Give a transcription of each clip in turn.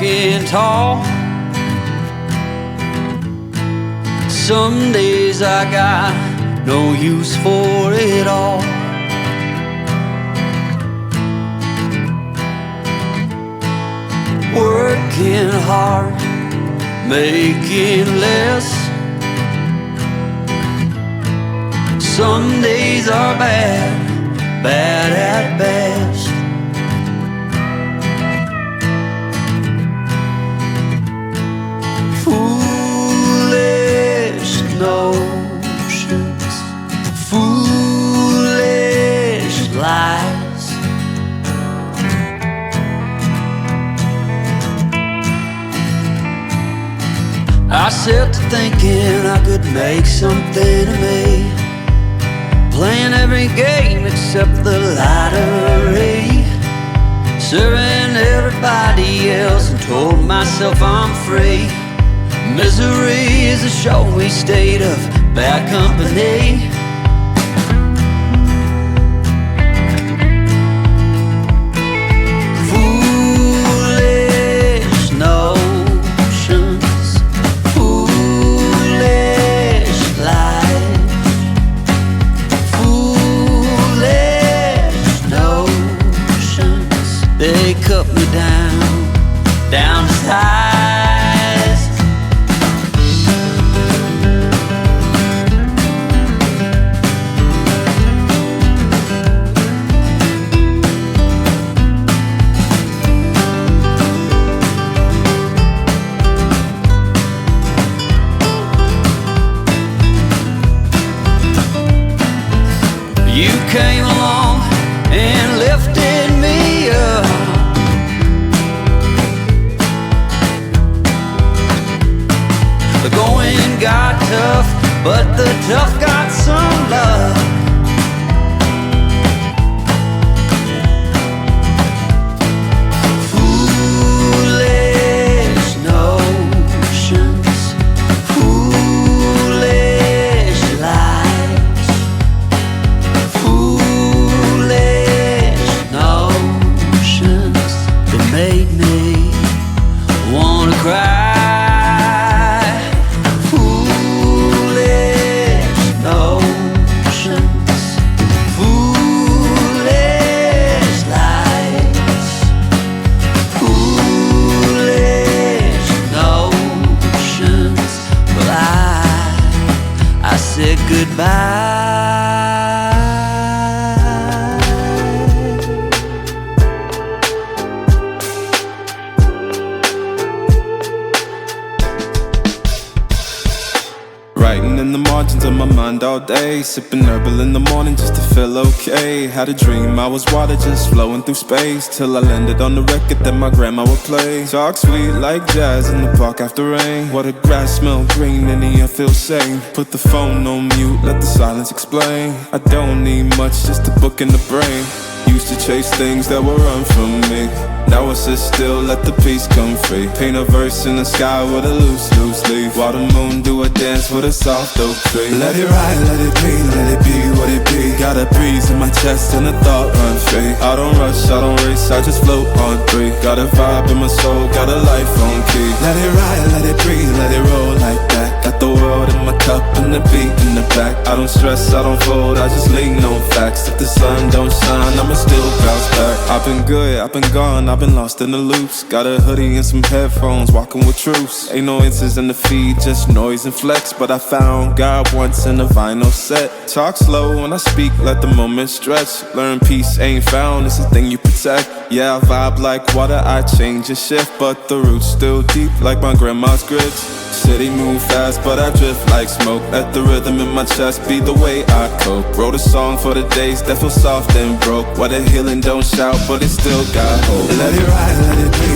walking tall. Some days I got no use for it all. Working hard, making less. Some days are bad, bad at best. Foolish notions, foolish lies. I set to thinking I could make something of me, playing every game except the lottery, serving everybody else and told myself I'm free. Misery is a showy state of bad company. Foolish notions, foolish lies. Foolish notions, they cut me down, down to size. You came along and lifted me up. The going got tough, but the tough got some love. Foolish notions, foolish lies. Foolish notions that made me wanna cry. Foolish notions, foolish lies. Foolish notions. Well, I said goodbye. Writing in the margins of my mind all day, sipping herbal in the morning just to feel okay. Had a dream I was water just flowing through space, till I landed on the record that my grandma would play. Talk sweet like jazz in the park after rain. What the grass smell green and the air feels sane. Put the phone on mute, let the silence explain. I don't need much, just a book in the brain. Used to chase things that were run from me. Now I sit still, let the peace come free. Paint a verse in the sky with a loose leaf. While the moon do a dance with a soft oak tree. Let it ride, let it be what it be. Got a breeze in my chest and a thought run free. I don't rush, I don't race, I just float on three. Got a vibe in my soul, got a life on key. Let it ride, let it breathe, let it roll like that. Got the world in my cup and the beat in the back. I don't stress, I don't fold, I just lean on facts. If the sun don't shine, I'ma still bounce back. I've been good, I've been gone, I've been lost in the loops. Got a hoodie and some headphones, walking with troops. Ain't no answers in the feed, just noise and flex. But I found God once in a vinyl set. Talk slow when I speak, let the moment stretch. Learn peace ain't found, it's a thing you protect. Yeah, I vibe like water, I change and shift. But the roots still deep like my grandma's grits. City move fast, but I drift like smoke. Let the rhythm in my chest be the way I cope. Wrote a song for the days that feel soft and broke. Why the healing don't shout, but it still got hope. Let it ride, let it be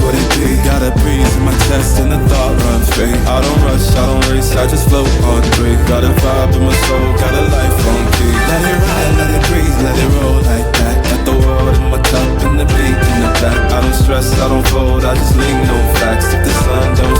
what it be. Got a breeze in my chest and the thought run free. I don't rush, I don't race, I just float on three. Got a vibe in my soul, got a life on key. Let it ride, let it breathe, let it roll like that. Got the world in my cup and the beat in the back. I don't stress, I don't fold, I just lean on facts. If the sun don't